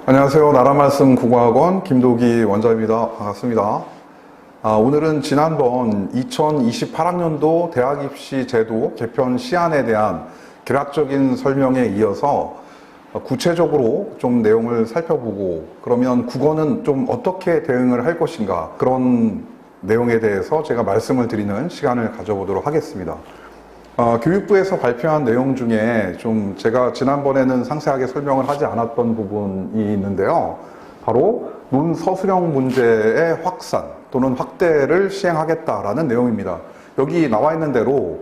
안녕하세요. 나라말씀 국어학원 김도기 원장입니다. 반갑습니다. 오늘은 지난번 2028학년도 대학 입시 제도 개편 시안에 대한 개략적인 설명에 이어서 구체적으로 좀 내용을 살펴보고, 그러면 국어는 좀 어떻게 대응을 할 것인가, 그런 내용에 대해서 제가 말씀을 드리는 시간을 가져보도록 하겠습니다. 교육부에서 발표한 내용 중에 좀 제가 지난번에는 상세하게 설명을 하지 않았던 부분이 있는데요. 바로 논서술형 문제의 확산 또는 확대를 시행하겠다라는 내용입니다. 여기 나와 있는 대로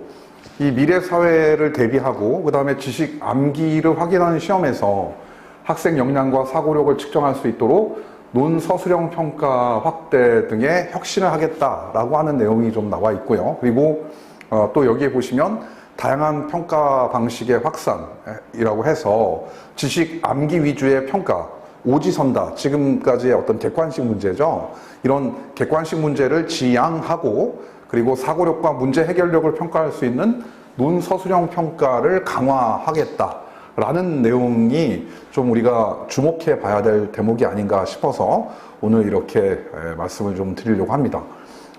이 미래 사회를 대비하고 그 다음에 지식 암기를 확인하는 시험에서 학생 역량과 사고력을 측정할 수 있도록 논서술형 평가 확대 등의 혁신을 하겠다라고 하는 내용이 좀 나와 있고요. 그리고 또 여기에 보시면 다양한 평가 방식의 확산이라고 해서 지식 암기 위주의 평가, 오지선다, 지금까지의 어떤 객관식 문제죠. 이런 객관식 문제를 지양하고, 그리고 사고력과 문제 해결력을 평가할 수 있는 논서술형 평가를 강화하겠다라는 내용이 좀 우리가 주목해 봐야 될 대목이 아닌가 싶어서 오늘 이렇게 말씀을 좀 드리려고 합니다.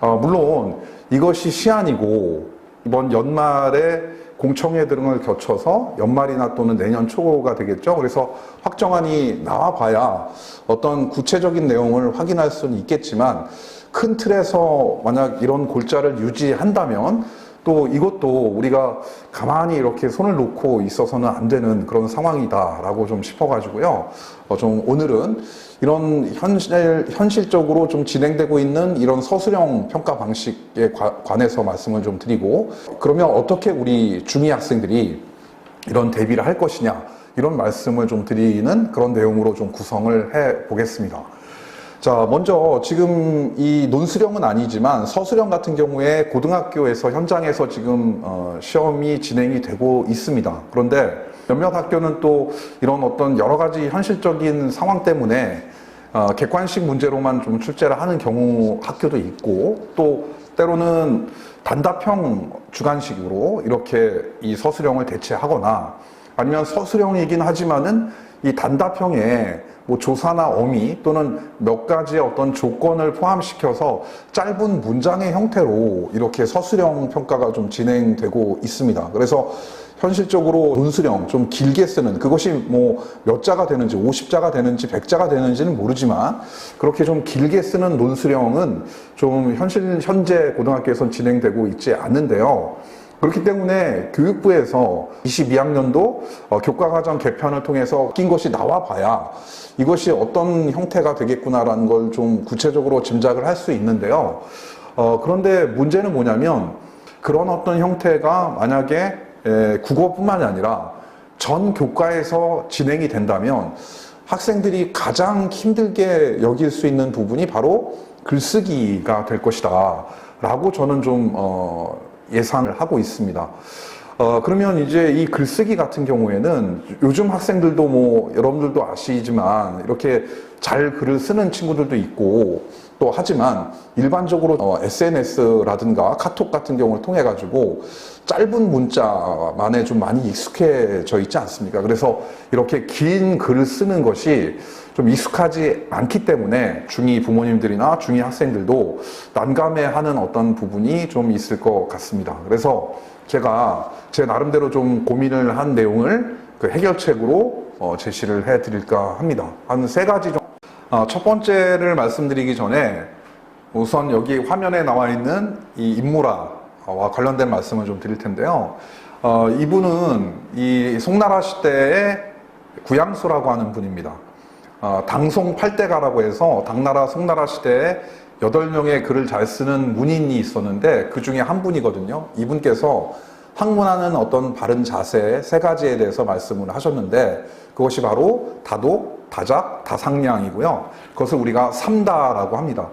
물론 이것이 시안이고 이번 연말에 공청회 등을 거쳐서 연말이나 또는 내년 초가 되겠죠. 그래서 확정안이 나와봐야 어떤 구체적인 내용을 확인할 수는 있겠지만, 큰 틀에서 만약 이런 골자를 유지한다면 또 이것도 우리가 가만히 이렇게 손을 놓고 있어서는 안 되는 그런 상황이다라고 좀 싶어가지고요. 좀 오늘은 이런 현실적으로 좀 진행되고 있는 이런 서술형 평가 방식에 관해서 말씀을 좀 드리고, 그러면 어떻게 우리 중2 학생들이 이런 대비를 할 것이냐, 이런 말씀을 좀 드리는 그런 내용으로 좀 구성을 해 보겠습니다. 자, 먼저 지금 이 논술형은 아니지만 서술형 같은 경우에 고등학교에서 현장에서 지금 시험이 진행이 되고 있습니다. 그런데 몇몇 학교는 또 이런 어떤 여러 가지 현실적인 상황 때문에 객관식 문제로만 좀 출제를 하는 경우 학교도 있고, 또 때로는 단답형 주관식으로 이렇게 이 서술형을 대체하거나, 아니면 서술형이긴 하지만은 이 단답형에 뭐 조사나 어미 또는 몇 가지의 어떤 조건을 포함시켜서 짧은 문장의 형태로 이렇게 서술형 평가가 좀 진행되고 있습니다. 그래서 현실적으로 논술형 좀 길게 쓰는, 그것이 뭐 몇 자가 되는지 50자가 되는지 100자가 되는지는 모르지만 그렇게 좀 길게 쓰는 논술형은 좀 현재 고등학교에선 진행되고 있지 않는데요. 그렇기 때문에 교육부에서 22학년도 교과과정 개편을 통해서 낀 것이 나와봐야 이것이 어떤 형태가 되겠구나라는 걸 좀 구체적으로 짐작을 할 수 있는데요. 그런데 문제는 뭐냐면, 그런 어떤 형태가 만약에 국어뿐만이 아니라 전 교과에서 진행이 된다면 학생들이 가장 힘들게 여길 수 있는 부분이 바로 글쓰기가 될 것이다 라고 저는 좀 예상을 하고 있습니다. 그러면 이제 이 글쓰기 같은 경우에는 요즘 학생들도 뭐 여러분들도 아시지만 이렇게 잘 글을 쓰는 친구들도 있고, 또 하지만 일반적으로 SNS라든가 카톡 같은 경우를 통해 가지고 짧은 문자만에 좀 많이 익숙해져 있지 않습니까? 그래서 이렇게 긴 글을 쓰는 것이 좀 익숙하지 않기 때문에 중2 부모님들이나 중2 학생들도 난감해하는 어떤 부분이 좀 있을 것 같습니다. 그래서 제가 제 나름대로 좀 고민을 한 내용을 그 해결책으로 제시를 해 드릴까 합니다. 한 3가지 정도. 첫 번째를 말씀드리기 전에 우선 여기 화면에 나와 있는 이 인물화와 관련된 말씀을 좀 드릴 텐데요. 이분은 이 송나라 시대의 구양수라고 하는 분입니다. 당송 8대가라고 해서 당나라 송나라 시대에 8명의 글을 잘 쓰는 문인이 있었는데 그 중에 한 분이거든요. 이분께서 학문하는 어떤 바른 자세 3가지에 대해서 말씀을 하셨는데, 그것이 바로 다독, 다작, 다상량이고요. 그것을 우리가 삼다라고 합니다.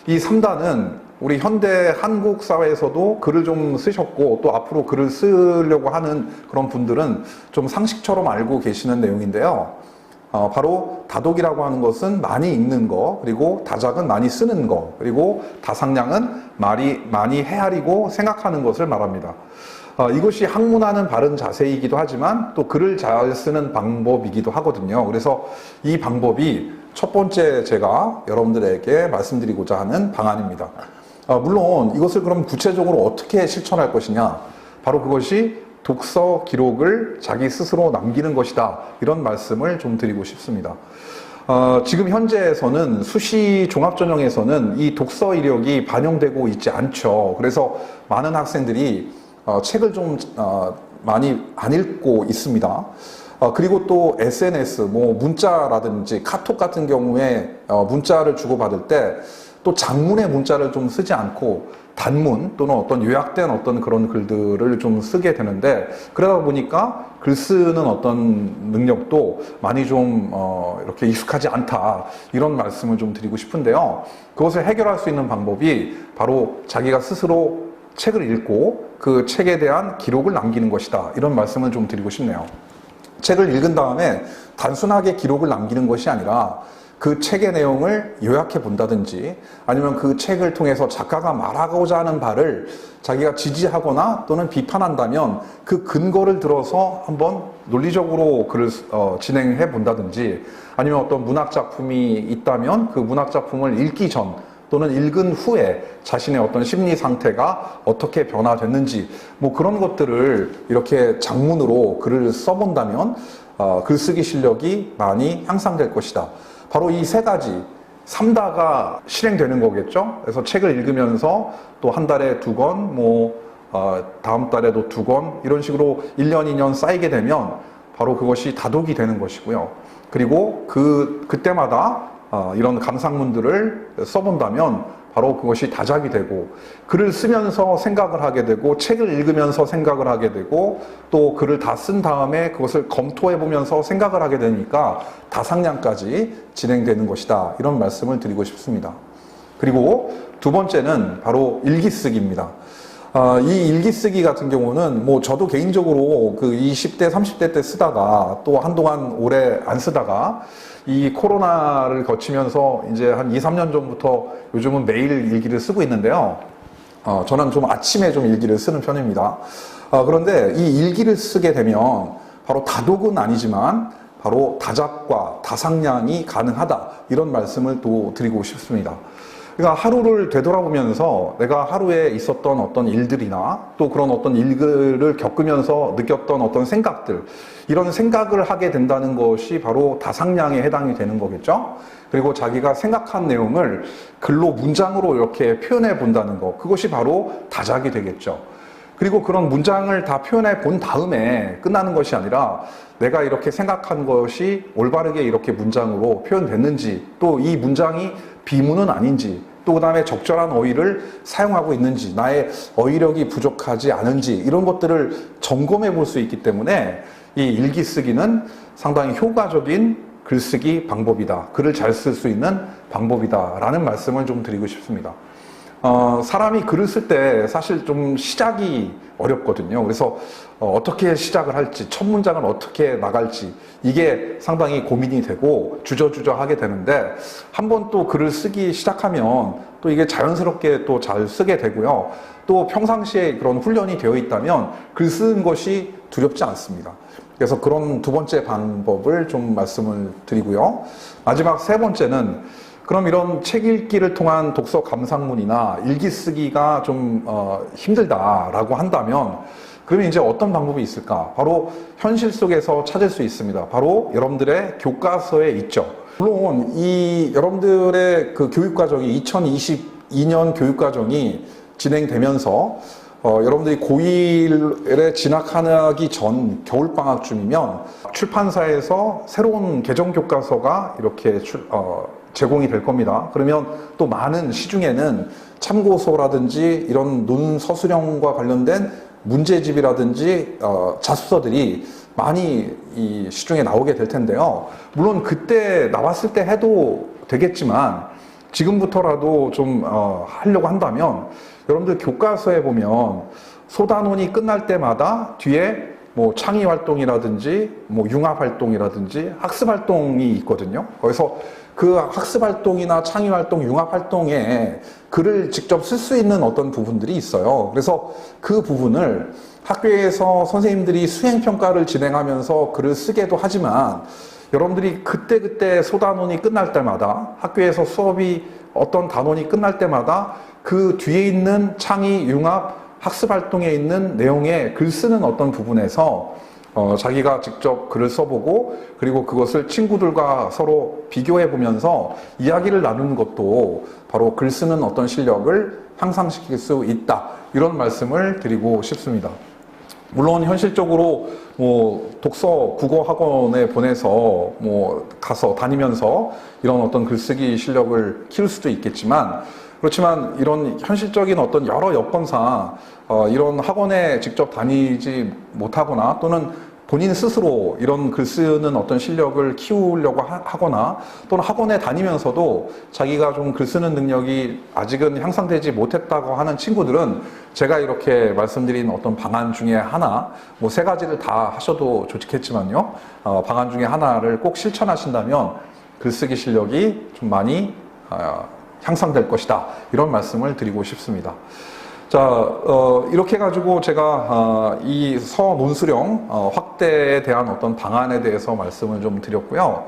이 삼다는 우리 현대 한국 사회에서도 글을 좀 쓰셨고, 또 앞으로 글을 쓰려고 하는 그런 분들은 좀 상식처럼 알고 계시는 내용인데요. 바로 다독이라고 하는 것은 많이 읽는 거, 그리고 다작은 많이 쓰는 거, 그리고 다상량은 많이 헤아리고 생각하는 것을 말합니다. 이것이 학문하는 바른 자세이기도 하지만 또 글을 잘 쓰는 방법이기도 하거든요. 그래서 이 방법이 첫 번째 제가 여러분들에게 말씀드리고자 하는 방안입니다. 물론 이것을 그럼 구체적으로 어떻게 실천할 것이냐, 바로 그것이 독서 기록을 자기 스스로 남기는 것이다, 이런 말씀을 좀 드리고 싶습니다. 지금 현재에서는 수시 종합전형에서는 이 독서 이력이 반영되고 있지 않죠. 그래서 많은 학생들이 책을 좀 많이 안 읽고 있습니다. 그리고 또 SNS, 뭐 문자라든지 카톡 같은 경우에 문자를 주고받을 때 또 장문의 문자를 좀 쓰지 않고 단문 또는 어떤 요약된 어떤 그런 글들을 좀 쓰게 되는데, 그러다 보니까 글 쓰는 어떤 능력도 많이 좀 이렇게 익숙하지 않다, 이런 말씀을 좀 드리고 싶은데요. 그것을 해결할 수 있는 방법이 바로 자기가 스스로 책을 읽고 그 책에 대한 기록을 남기는 것이다, 이런 말씀을 좀 드리고 싶네요. 책을 읽은 다음에 단순하게 기록을 남기는 것이 아니라 그 책의 내용을 요약해 본다든지, 아니면 그 책을 통해서 작가가 말하고자 하는 바를 자기가 지지하거나 또는 비판한다면 그 근거를 들어서 한번 논리적으로 글을 진행해 본다든지, 아니면 어떤 문학작품이 있다면 그 문학작품을 읽기 전 또는 읽은 후에 자신의 어떤 심리 상태가 어떻게 변화됐는지, 뭐 그런 것들을 이렇게 장문으로 글을 써본다면 글쓰기 실력이 많이 향상될 것이다. 바로 이 세 가지, 3다가 실행되는 거겠죠. 그래서 책을 읽으면서 또 한 달에 2권, 다음 달에도 2권, 이런 식으로 1년, 2년 쌓이게 되면 바로 그것이 다독이 되는 것이고요. 그리고 그때마다 이런 감상문들을 써본다면 바로 그것이 다작이 되고, 글을 쓰면서 생각을 하게 되고, 책을 읽으면서 생각을 하게 되고, 또 글을 다 쓴 다음에 그것을 검토해 보면서 생각을 하게 되니까 다상량까지 진행되는 것이다, 이런 말씀을 드리고 싶습니다. 그리고 두 번째는 바로 일기쓰기입니다. 이 일기쓰기 같은 경우는 뭐 저도 개인적으로 그 20대, 30대 때 쓰다가 또 한동안 오래 안 쓰다가 이 코로나를 거치면서 이제 한 2, 3년 전부터 요즘은 매일 일기를 쓰고 있는데요. 저는 좀 아침에 좀 일기를 쓰는 편입니다. 그런데 이 일기를 쓰게 되면 바로 다독은 아니지만 바로 다작과 다상량이 가능하다, 이런 말씀을 또 드리고 싶습니다. 그러니까 하루를 되돌아보면서 내가 하루에 있었던 어떤 일들이나 또 그런 어떤 일들을 겪으면서 느꼈던 어떤 생각들, 이런 생각을 하게 된다는 것이 바로 다상량에 해당이 되는 거겠죠. 그리고 자기가 생각한 내용을 글로, 문장으로 이렇게 표현해 본다는 것, 그것이 바로 다작이 되겠죠. 그리고 그런 문장을 다 표현해 본 다음에 끝나는 것이 아니라 내가 이렇게 생각한 것이 올바르게 이렇게 문장으로 표현됐는지, 또 이 문장이 비문은 아닌지, 또 그 다음에 적절한 어휘를 사용하고 있는지, 나의 어휘력이 부족하지 않은지, 이런 것들을 점검해 볼 수 있기 때문에 이 일기 쓰기는 상당히 효과적인 글쓰기 방법이다, 글을 잘 쓸 수 있는 방법이다, 라는 말씀을 좀 드리고 싶습니다. 사람이 글을 쓸 때 사실 좀 시작이 어렵거든요. 그래서 어떻게 시작을 할지, 첫 문장을 어떻게 나갈지, 이게 상당히 고민이 되고 주저주저 하게 되는데, 한번 또 글을 쓰기 시작하면 또 이게 자연스럽게 또 잘 쓰게 되고요. 또 평상시에 그런 훈련이 되어 있다면 글 쓰는 것이 두렵지 않습니다. 그래서 그런 두 번째 방법을 좀 말씀을 드리고요. 마지막 세 번째는, 그럼 이런 책 읽기를 통한 독서 감상문이나 일기 쓰기가 좀 힘들다라고 한다면, 그러면 이제 어떤 방법이 있을까? 바로 현실 속에서 찾을 수 있습니다. 바로 여러분들의 교과서에 있죠. 물론 이 여러분들의 그 교육과정이 2022년 교육과정이 진행되면서 여러분들이 고1에 진학하기 전 겨울방학쯤이면 출판사에서 새로운 개정 교과서가 이렇게 제공이 될 겁니다. 그러면 또 많은 시중에는 참고서라든지 이런 논서술형과 관련된 문제집이라든지 자습서들이 많이 이 시중에 나오게 될 텐데요. 물론 그때 나왔을 때 해도 되겠지만 지금부터라도 좀 하려고 한다면, 여러분들 교과서에 보면 소단원이 끝날 때마다 뒤에 뭐 창의 활동이라든지 뭐 융합 활동이라든지 학습 활동이 있거든요. 그래서 그 학습 활동이나 창의 활동, 융합 활동에 글을 직접 쓸 수 있는 어떤 부분들이 있어요. 그래서 그 부분을 학교에서 선생님들이 수행평가를 진행하면서 글을 쓰게도 하지만 여러분들이 그때그때 소단원이 끝날 때마다 학교에서 수업이 어떤 단원이 끝날 때마다 그 뒤에 있는 창의, 융합, 학습 활동에 있는 내용에 글 쓰는 어떤 부분에서 자기가 직접 글을 써보고 그리고 그것을 친구들과 서로 비교해 보면서 이야기를 나누는 것도 바로 글 쓰는 어떤 실력을 향상시킬 수 있다. 이런 말씀을 드리고 싶습니다. 물론 현실적으로 뭐 독서 국어 학원에 보내서 뭐 가서 다니면서 이런 어떤 글쓰기 실력을 키울 수도 있겠지만 그렇지만 이런 현실적인 어떤 여러 여건상 이런 학원에 직접 다니지 못하거나 또는 본인 스스로 이런 글 쓰는 어떤 실력을 키우려고 하거나 또는 학원에 다니면서도 자기가 좀 글 쓰는 능력이 아직은 향상되지 못했다고 하는 친구들은 제가 이렇게 말씀드린 어떤 방안 중에 하나, 뭐 세 가지를 다 하셔도 좋겠지만요. 방안 중에 하나를 꼭 실천하신다면 글쓰기 실력이 좀 많이 향상될 것이다. 이런 말씀을 드리고 싶습니다. 자, 이렇게 해가지고 제가 이 서논수령 확대에 대한 어떤 방안에 대해서 말씀을 좀 드렸고요.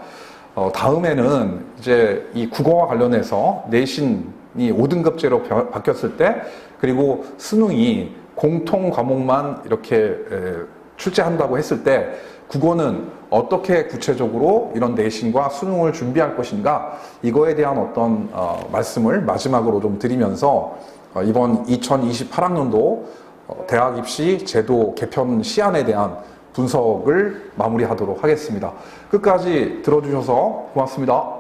다음에는 이제 이 국어와 관련해서 내신이 5등급제로 바뀌었을 때 그리고 수능이 공통 과목만 이렇게 출제한다고 했을 때 국어는 어떻게 구체적으로 이런 내신과 수능을 준비할 것인가 이거에 대한 어떤 말씀을 마지막으로 좀 드리면서 이번 2028학년도 대학 입시 제도 개편 시안에 대한 분석을 마무리하도록 하겠습니다. 끝까지 들어주셔서 고맙습니다.